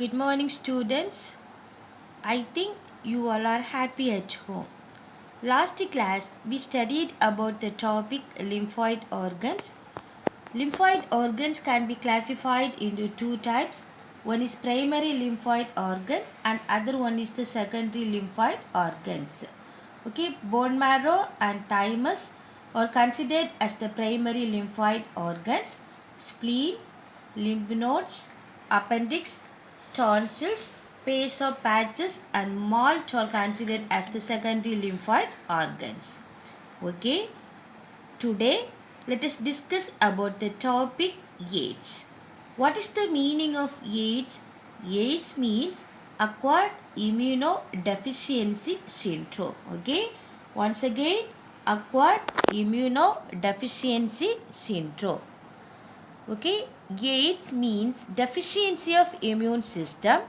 Good morning, students. I think you all are happy at home. Last class, we studied about the topic lymphoid organs. Lymphoid organs can be classified into two types. One is primary lymphoid organs and other one is the secondary lymphoid organs. Okay, bone marrow and thymus are considered as the primary lymphoid organs. Spleen, lymph nodes, appendix, tonsils, base of patches and malt are considered as the secondary lymphoid organs. Okay. Today, let us discuss about the topic AIDS. What is the meaning of AIDS? AIDS means acquired immunodeficiency syndrome. Okay. Once again, acquired immunodeficiency syndrome. Okay. AIDS means deficiency of immune system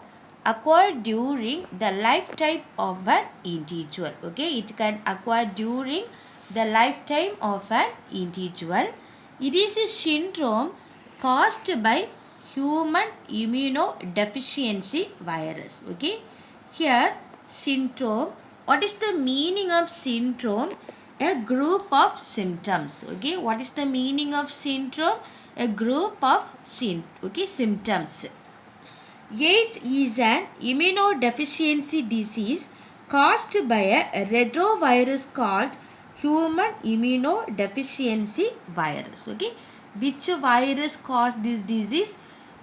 acquired during the lifetime of an individual. Okay. It can acquire during the lifetime of an individual. It is a syndrome caused by human immunodeficiency virus. Okay. Here syndrome. What is the meaning of syndrome? A group of symptoms. Okay. What is the meaning of syndrome? A group of symptoms. AIDS is an immunodeficiency disease caused by a retrovirus called human immunodeficiency virus. Okay, which virus caused this disease?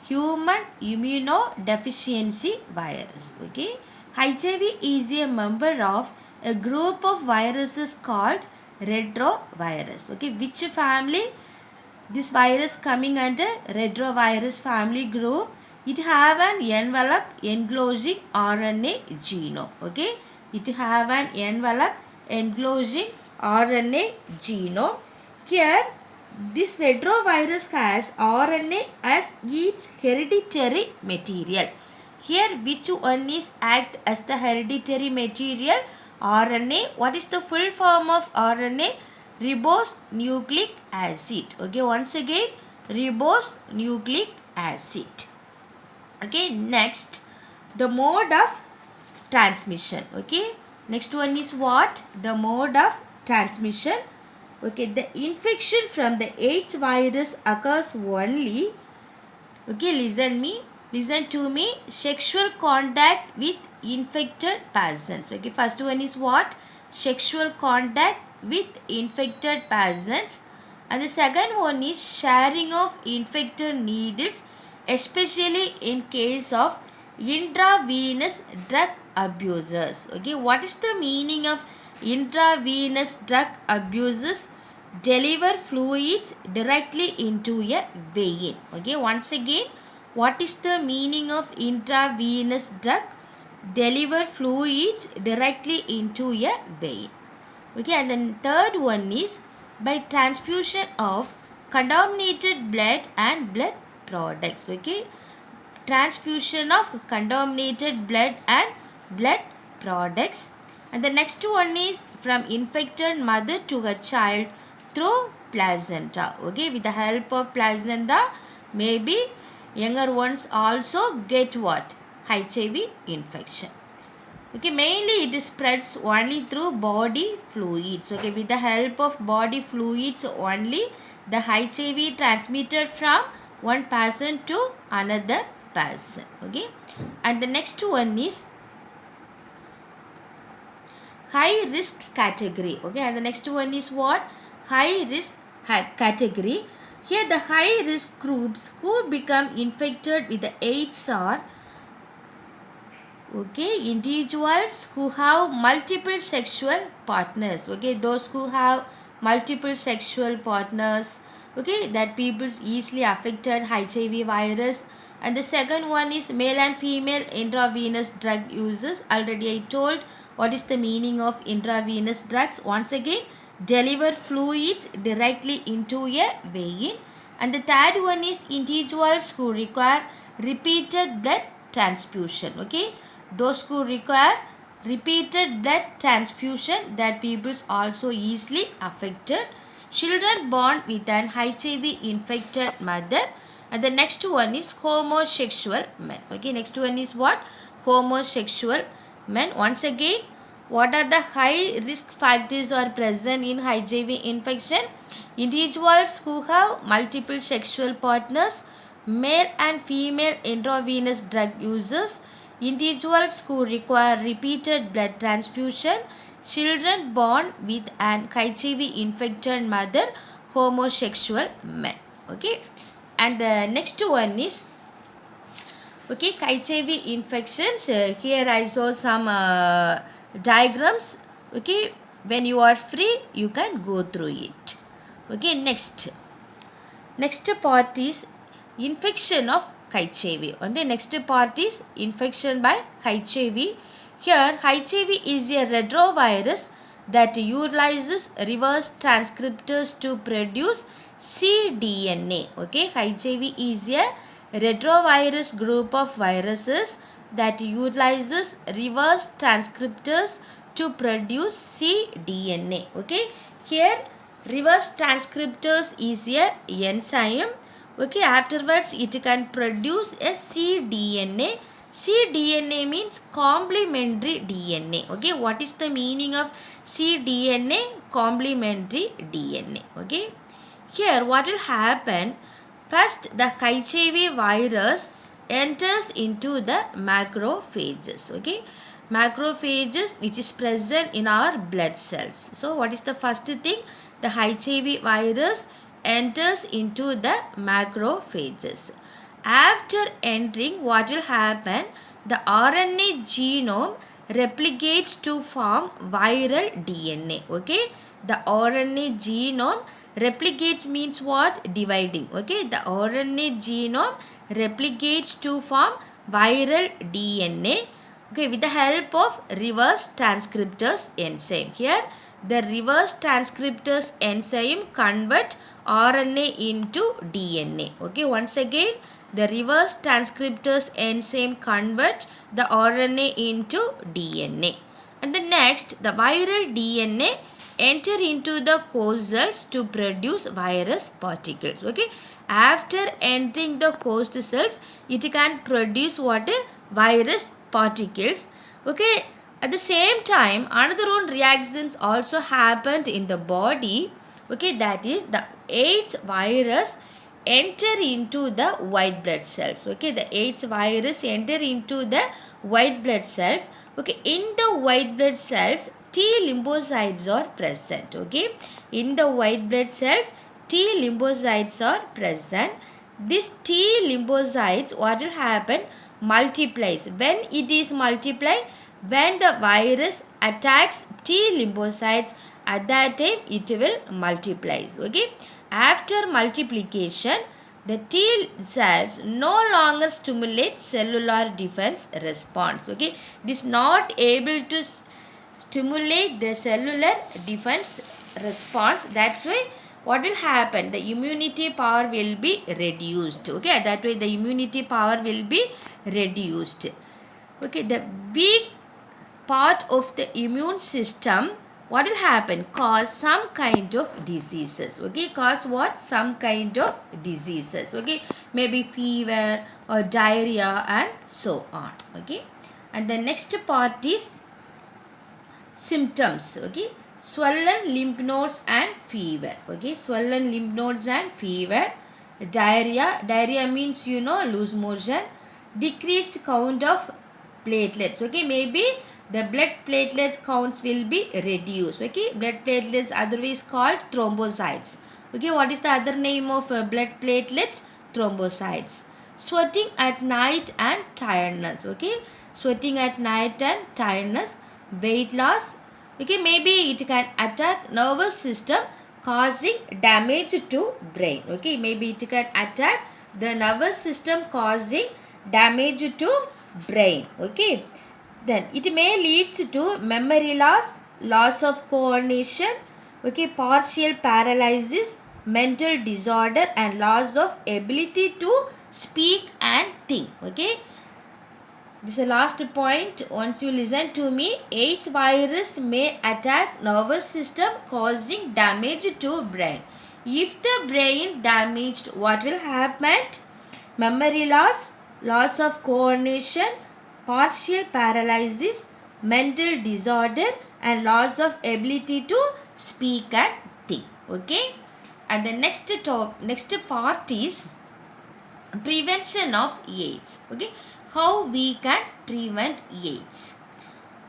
Human immunodeficiency virus. Okay, HIV is a member of a group of viruses called retrovirus. Okay, which family? This virus coming under retrovirus family group. It have an envelope enclosing RNA genome. Okay, it have an envelope enclosing RNA genome. Here, this retrovirus has RNA as its hereditary material. Here, which one is act as the hereditary material? RNA. What is the full form of RNA? Ribonucleic acid. Okay, once again, ribonucleic acid. Okay, next, the mode of transmission. Okay, next one is what? The mode of transmission. Okay, the infection from the AIDS virus occurs only. Okay, listen to me. Sexual contact with infected persons. Okay, first one is what? Sexual contact with infected persons. And the second one is sharing of infected needles, especially in case of intravenous drug abusers. Okay, what is the meaning of intravenous drug abusers? Deliver fluids directly into a vein. Okay, once again, what is the meaning of intravenous drug? Deliver fluids directly into a vein. Okay, and then third one is by transfusion of contaminated blood and blood products. Okay, transfusion of contaminated blood and blood products. And the next one is from infected mother to a child through placenta. Okay, with the help of placenta, maybe younger ones also get what? HIV infection. Okay, mainly it spreads only through body fluids. Okay, with the help of body fluids only, the HIV transmitted from one person to another person. Okay, and the next one is high risk category. Okay, and the next one is what? High risk category. Here the high risk groups who become infected with the AIDS are individuals who have multiple sexual partners. Okay, those who have multiple sexual partners. Okay, that people easily affected HIV virus. And the second one is male and female intravenous drug users. Already I told what is the meaning of intravenous drugs. Once again, deliver fluids directly into a vein. And the third one is individuals who require repeated blood transfusion. Okay, those who require repeated blood transfusion, that people also easily affected. Children born with an HIV infected mother, And the next one is homosexual men. Okay, next one is what? Homosexual men. Once again, what are the high risk factors are present in HIV infection? Individuals who have multiple sexual partners, male and female intravenous drug users, individuals who require repeated blood transfusion, children born with an HIV infected mother, homosexual men. Okay, and the next one is okay, HIV infections. Here I saw some diagrams. Okay, when you are free, you can go through it. Okay, next part is infection of HIV. And the next part is infection by HIV. Here, HIV is a retrovirus that utilizes reverse transcriptors to produce cDNA. Okay, HIV is a retrovirus group of viruses that utilizes reverse transcriptors to produce cDNA. Okay, here reverse transcriptors is a enzyme. Okay, afterwards it can produce a cDNA. cDNA means complementary DNA. Okay, what is the meaning of cDNA? Complementary DNA. Okay, here what will happen? First, the HIV virus enters into the macrophages. Okay, macrophages which is present in our blood cells. So, what is the first thing? The HIV virus enters into the macrophages. After entering, what will happen? The RNA genome replicates to form viral DNA. Okay, the RNA genome replicates means what? Dividing. Okay, the RNA genome replicates to form viral DNA. Okay, with the help of reverse transcriptase enzyme. Here, the reverse transcriptase enzyme converts RNA into DNA. Okay, once again, the reverse transcriptase enzyme converts the RNA into DNA. And the next, the viral DNA enter into the host cells to produce virus particles. Okay, after entering the host cells, it can produce what? Virus particles. Okay, at the same time, another one reactions also happened in the body. Okay, that is the AIDS virus enter into the white blood cells. Okay, the AIDS virus enter into the white blood cells. Okay, in the white blood cells, T lymphocytes are present. Okay, in the white blood cells, T lymphocytes are present. This T lymphocytes, what will happen? Multiplies. When it is multiply, when the virus attacks T lymphocytes, at that time it will multiply. Okay, after multiplication, the T cells no longer stimulate cellular defense response. Okay, it is not able to stimulate the cellular defense response. That's why what will happen? The immunity power will be reduced. Okay, that way the immunity power will be reduced. Okay, the weak part of the immune system, what will happen? Cause some kind of diseases. Okay, cause what? Some kind of diseases. Okay, maybe fever or diarrhea and so on. Okay, and the next part is symptoms. Okay, swollen lymph nodes and fever. Okay, swollen lymph nodes and fever. Diarrhea means loose motion. Decreased count of platelets. Okay, maybe the blood platelets counts will be reduced. Okay, blood platelets otherwise called thrombocytes. Okay, what is the other name of blood platelets? Thrombocytes. Sweating at night and tiredness. Okay, sweating at night and tiredness. Weight loss. Okay, maybe it can attack nervous system causing damage to brain. Okay, maybe it can attack the nervous system causing damage to brain. Okay, then it may lead to memory loss, loss of coordination, okay, partial paralysis, mental disorder and loss of ability to speak and think. Okay, this is the last point. Once you listen to me, AIDS virus may attack nervous system causing damage to brain. If the brain damaged, what will happen? memory loss, loss of coordination, partial paralysis, mental disorder, and loss of ability to speak and think. Okay, and the next part is prevention of AIDS. Okay, how we can prevent AIDS.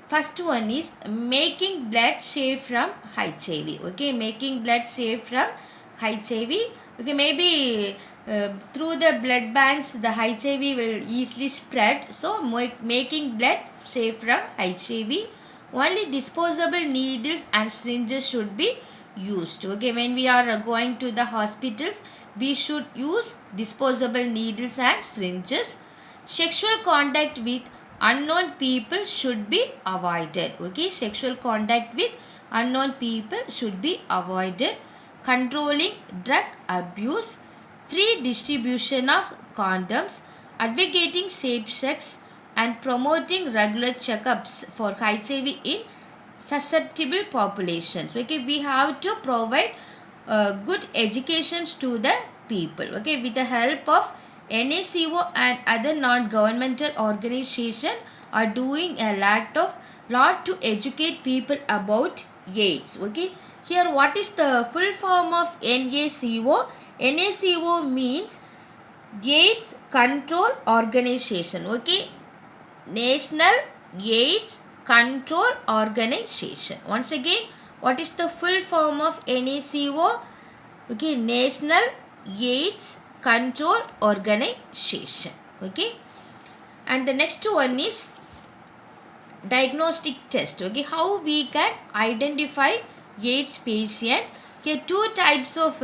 First one is making blood safe from HIV. Okay, making blood safe from HIV. Okay, maybe through the blood banks the HIV will easily spread. So making blood safe from HIV. Only disposable needles and syringes should be used. Okay, when we are going to the hospitals, we should use disposable needles and syringes. Sexual contact with unknown people should be avoided. Okay, sexual contact with unknown people should be avoided. Controlling drug abuse, free distribution of condoms, advocating safe sex, and promoting regular checkups for HIV in susceptible populations. Okay, we have to provide good educations to the people. Okay, with the help of NACO and other non-governmental organizations are doing a lot to educate people about AIDS. Okay, here what is the full form of NACO? NACO means AIDS Control Organization. Okay, National AIDS Control Organization. Once again, what is the full form of NACO? Okay, National AIDS Control Organization. Okay, and the next one is diagnostic test. Okay, how we can identify AIDS patient. Here two types of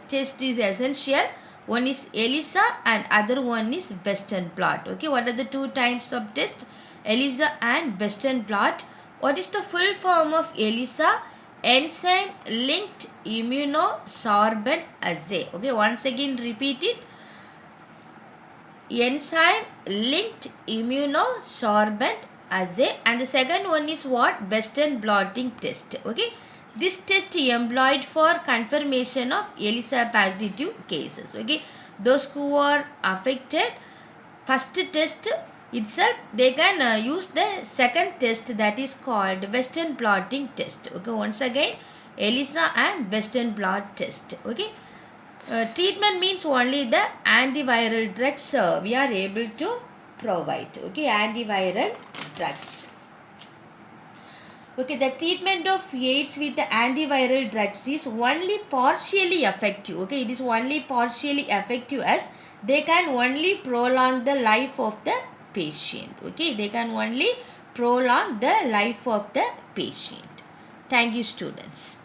test is essential. One is ELISA and other one is Western blot. Okay, what are the two types of test? ELISA and Western blot. What is the full form of ELISA? Enzyme linked immunosorbent assay. Okay, once again repeat it. Enzyme linked immunosorbent assay, and the second one is what? Western blotting test. Okay, this test employed for confirmation of ELISA positive cases. Okay, those who are affected, first test itself they can use the second test, that is called Western blotting test. Okay, once again ELISA and Western blot test. Okay, treatment means only the antiviral drugs we are able to provide. Okay, antiviral drugs. Okay, the treatment of AIDS with the antiviral drugs is only partially effective. Okay, it is only partially effective as they can only prolong the life of the patient. Okay, they can only prolong the life of the patient. Thank you, students.